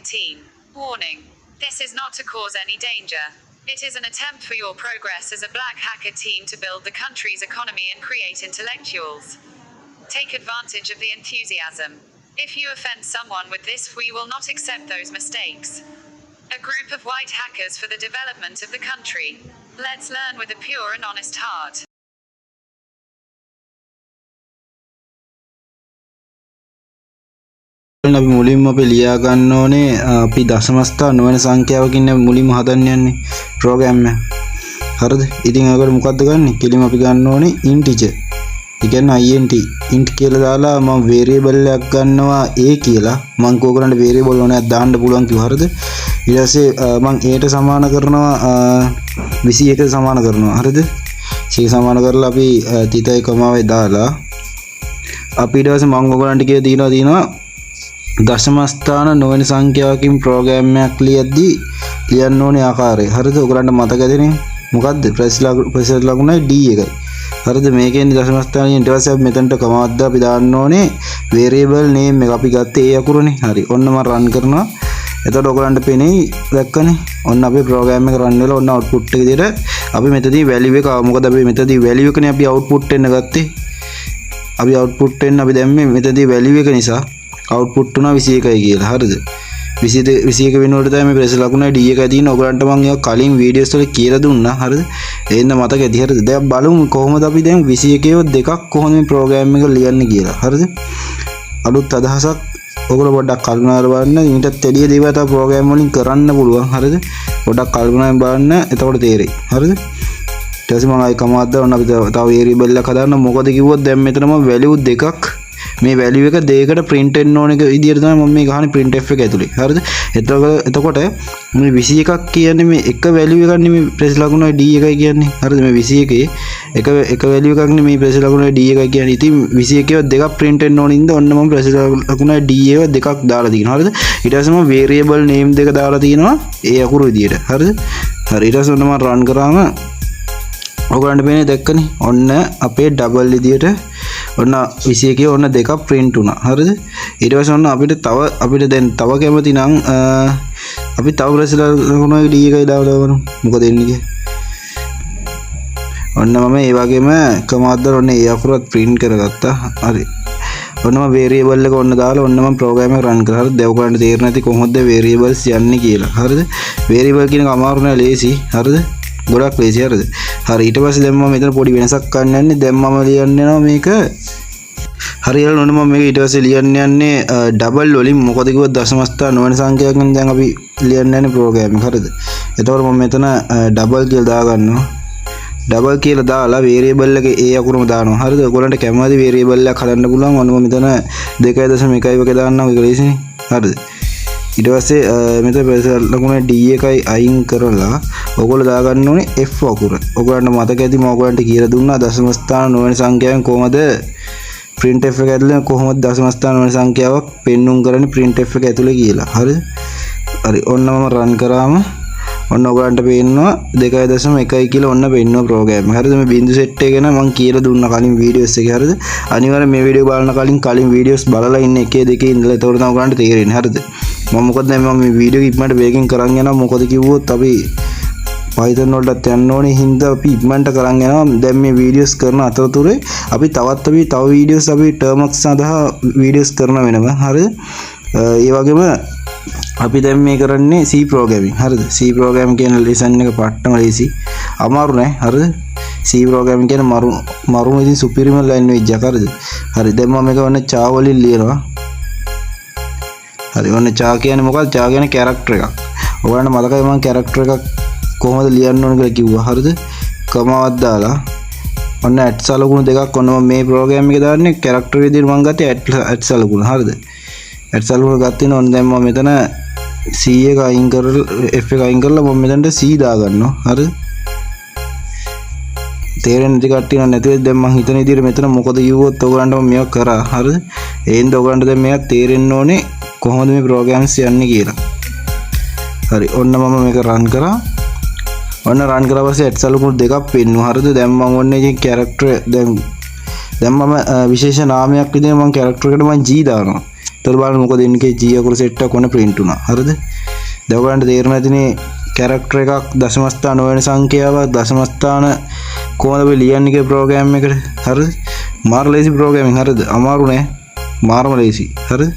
team. Warning. This is not to cause any danger. It is an attempt for your progress as a black hacker team to build the country's economy and create intellectuals. Take advantage of the enthusiasm. If you offend someone with this, we will not accept those mistakes. A group of white hackers for the development of the country. Let's learn with a pure and honest heart. අපි මුලින්ම අපි ලියා ගන්න ඕනේ අපි දශමස්ථාන නොවන සංඛ්‍යාවකින් මුලින්ම හදන්න යන්නේ ප්‍රෝග්‍රෑම් එක. හරිද? ඉතින් ඔයගොල්ලෝ මොකද්ද ගන්නෙ? කෙලිම අපි ගන්න ඕනේ integer. ඒ කියන්නේ int int කියලා දාලා මම variable එකක් ගන්නවා a කියලා. මම කෝකරන්න variable ඕනයක් දාන්න පුළුවන් කිව්වා. හරිද? ඊට පස්සේ මම a ට සමාන කරනවා 21 සමාන කරනවා. හරිද? c සමාන කරලා අපි තිතයි කොමාවයි දාලා අපි ඊට පස්සේ මම ඔයගොල්ලන්ට කියලා දිනවා දශමස්ථාන නොවන සංඛ්‍යාවකින් ප්‍රෝග්‍රෑම් එකක් ලියද්දී ලියන්න ඕනේ ආකාරය. හරිද? ඔයගලන්ට මතක ඇතිනේ. මොකද්ද? ප්‍රෙස් ලකුණයි d එකයි. හරිද? මේකෙන් දශමස්ථානයේ ඊට පස්සේ අපි මෙතනට කමාවක් දාලා අපි දාන්න ඕනේ variable name එක. අපි ගත්තේ a අකුරනේ. හරි. ඔන්න මම run කරනවා. එතකොට ඔයගලන්ට පේන්නේ දැක්කනේ. ඔන්න අපේ ප්‍රෝග්‍රෑම් එක run වෙලා ඔන්න output එක විදිහට අපි මෙතනදී value එක මොකද අපි මෙතනදී value එකනේ අපි output වෙන්න ගත්තේ. අපි output වෙන්න අපි දැම්මේ මෙතනදී value එක නිසා output උනා 21යි කියලා. හරිද? 21 වෙනකොට තමයි මේ ප්‍රෙස් ලකුණයි d එකයි තියෙන. ඔයගලන්ට මම ඒක කලින් වීඩියෝස් වල කියලා දුන්නා. හරිද? එහෙනම් මතක ඇති. හරිද? දැන් බලමු කොහොමද අපි දැන් 21 දෙකක් කොහොමද මේ ප්‍රෝග්‍රෑම් එක ලියන්නේ කියලා. හරිද? අලුත් අදහසක් ඔයගොල්ලෝ පොඩ්ඩක් කල්පනා කරලා බලන්න. ඊටත් එළිය දේවා තව ප්‍රෝග්‍රෑම් වලින් කරන්න පුළුවන්. හරිද? පොඩ්ඩක් කල්පනායෙන් බලන්න. එතකොට තේරෙයි. හරිද? ඊට පස්සේ මම ආයි කමාවක් දාන්න අපි තව variable එකක් හදාන්න. මොකද කිව්වොත් දැන් මෙතනම value දෙකක් මේ value එක දෙයකට print වෙන්න ඕන එක විදියට තමයි මම මේ ගහන්නේ printf එක ඇතුලේ. හරිද? එතකොට මේ 21ක් කියන්නේ මේ එක value එකක් නෙමෙයි ප්‍රෙස් ලකුණයි d එකයි කියන්නේ. හරිද? මේ 21 එක value එකක් නෙමෙයි ප්‍රෙස් ලකුණයි d එකයි කියන්නේ. ඉතින් 21 දෙකක් print වෙන්න ඕන ඉඳ ඔන්න මම ප්‍රෙස් ලකුණයි d එක දෙකක් දාලා තියෙනවා. හරිද? ඊට පස්සේ මම variable name දෙක දාලා තියෙනවා ඒ අකුරු විදියට. හරිද? හරි. ඊට පස්සේ ඔන්න මම run කරාම ඔයගලන්ට පේන්නේ දැක්කනේ. ඔන්න අපේ double විදියට ඔන්න 21 ඔන්න දෙකක් print වුණා. හරිද? ඊට පස්සේ ඔන්න අපිට දැන් තව කැමති නම් අපි තව ප්‍රෙස් ලකුණයි d එකයි දාලා බලමු. මොකද එන්නේ කියලා. ඔන්න මම ඒ වගේම කමාන්ඩ් දාලා ඔන්න ඒ අකුරත් print කරගත්තා. හරි. ඔන්න මම variable එක ඔන්න දාලා ඔන්න මම program එක run කරා. හරිද? දැන් ඔයගලන්ට තේරෙන්නේ නැති කොහොමද variables යන්නේ කියලා. හරිද? variable කියන එක අමාරු නෑ ලේසි. හරිද? ගොඩක් ලේසි. හරිද? හරි. ඊට පස්සේ දැන් මම මෙතන පොඩි වෙනසක් කරන්න යන්නේ. දැන් මම ලියන්න යනවා මේක හරියට ඔන්න මම මේක ඊට පස්සේ ලියන්න යන්නේ ඩබල් වලින්. මොකද කිව්වොත් දශමස්ථාන නොවන සංඛ්‍යාවකින් දැන් අපි ලියන්න යන්නේ ප්‍රෝග්‍රෑම් එක. හරිද? එතකොට මම මෙතන ඩබල් කියලා දා ගන්නවා. ඩබල් කියලා දාලා variable එකේ a අකුරම දානවා. හරිද? ඔයගොල්ලන්ට කැමති variable එකක් හදන්න පුළුවන්. ඔන්න මම මෙතන 2.1 වගේ දාන්නම්. ඒක ලේසිනේ. හරිද? ඊට පස්සේ මෙතන ප්‍රෙස් ලකුණේ d එකයි අයින් කරලා ඔයගොල්ලෝ දා ගන්න ඕනේ f අකුර. ඔයගොල්ලන්ට මතක ඇති මම ඔයගොල්ලන්ට කියලා දුන්නා දශමස්ථාන නොවන සංඛ්‍යාවෙන් කොහොමද printf එක ඇතුලේ කොහොමද දශමස්ථාන නොවන සංඛ්‍යාවක් පෙන්눔 කරන්නේ printf එක ඇතුලේ කියලා. හරිද? හරි. ඔන්න මම run කරාම ඔන්න ඔයගොල්ලන්ට පේනවා 2.1 කියලා ඔන්න පෙන්වන ප්‍රෝග්‍රෑම් එක. හරිද? මේ බිංදු සෙට් එක ගැන මම කියලා දුන්නා කලින් වීඩියෝස් එකේ. හරිද? අනිවාර්යෙන් මේ වීඩියෝ බලන කලින් වීඩියෝස් බලලා ඉන්න එකේ දෙකේ ඉඳලා ඒතකොට තමයි ඔයගොල්ලන්ට තේරෙන්නේ. හරිද? මම මොකද දැන් මම මේ වීඩියෝ ඉක්මනට වේගෙන් කරන් යනවා. මොකද කිව්වොත් අපි Python වලට යන්න ඕනේ හින්දා අපි ඉක්මනට කරන් යනවා. දැන් මේ වීඩියෝස් කරන අතරතුරේ අපි තව වීඩියෝස් අපි Termux සඳහා වීඩියෝස් කරන වෙනවා. හරිද? ඒ වගේම අපි දැන් මේ කරන්නේ C programming. හරිද? C programming කියන lesson එක පට්ටම ලේසි. අමාරු නෑ. හරිද? C programming කියන මරුම ඉතින් superior language එක. හරිද? හරි. දැන් මම මේක ඔන්න චා වලින් ලියනවා. හරි. ඔන්න චා කියන්නේ මොකක්ද? චා කියන්නේ character එකක්. ඔයාලට මතකයි මම character එකක් කොහොමද ලියන්න ඕන කියලා කිව්වා. හරිද? කමාවක් දාලා ඔන්න ඇට් සලකුණු දෙකක් ඔන්න මම මේ ප්‍රෝග්‍රෑම් එකේ දාන්නේ character විදිහට මම ගත්තේ ඇට් සලකුණු. හරිද? ඇට් සලකුණු ගත්තින ඔන්න දැන් මම මෙතන C එක අයින් කරලා F එක අයින් කරලා මම මෙතනට C දා ගන්නවා. හරිද? තේරෙන්නේ නැති කට්ටිය නැතුව දැන් මම හිතන විදිහට මෙතන මොකද කිව්වොත් ඔයගලන්ට මම මේක කරා. හරිද? එහෙනම් ඔයගලන්ට දැන් මේක තේරෙන්න ඕනේ කොහොමද මේ ප්‍රෝග්‍රෑම්ස් යන්නේ කියලා. හරි. ඔන්න මම මේක run කරා. ඔන්න run කරා පස්සේ ඇට් සලකුණු දෙකක් පෙන්නුවා. හරිද? දැන් මම ඔන්න ඉතින් character දැන් මම විශේෂ නාමයක් විදිහට මම character එකට මම G දානවා. එතකොට බලන්න මොකද වෙන්නේ G අකුරු සෙට් එක කොන print වුණා. හරිද? දැන් ඔයගලන්ට තේරෙනවා ඇතිනේ කැරක්ටර් එකක් දශම ස්ථාන නොවන සංඛ්‍යාවක් දශම ස්ථාන කොහොමද අපි ලියන්නේ කියලා ප්‍රෝග්‍රෑම් එකට. හරිද? මාර ලේසි ප්‍රෝග්‍රෑමින්. හරිද? අමාරු නෑ. මාරම ලේසි. හරිද?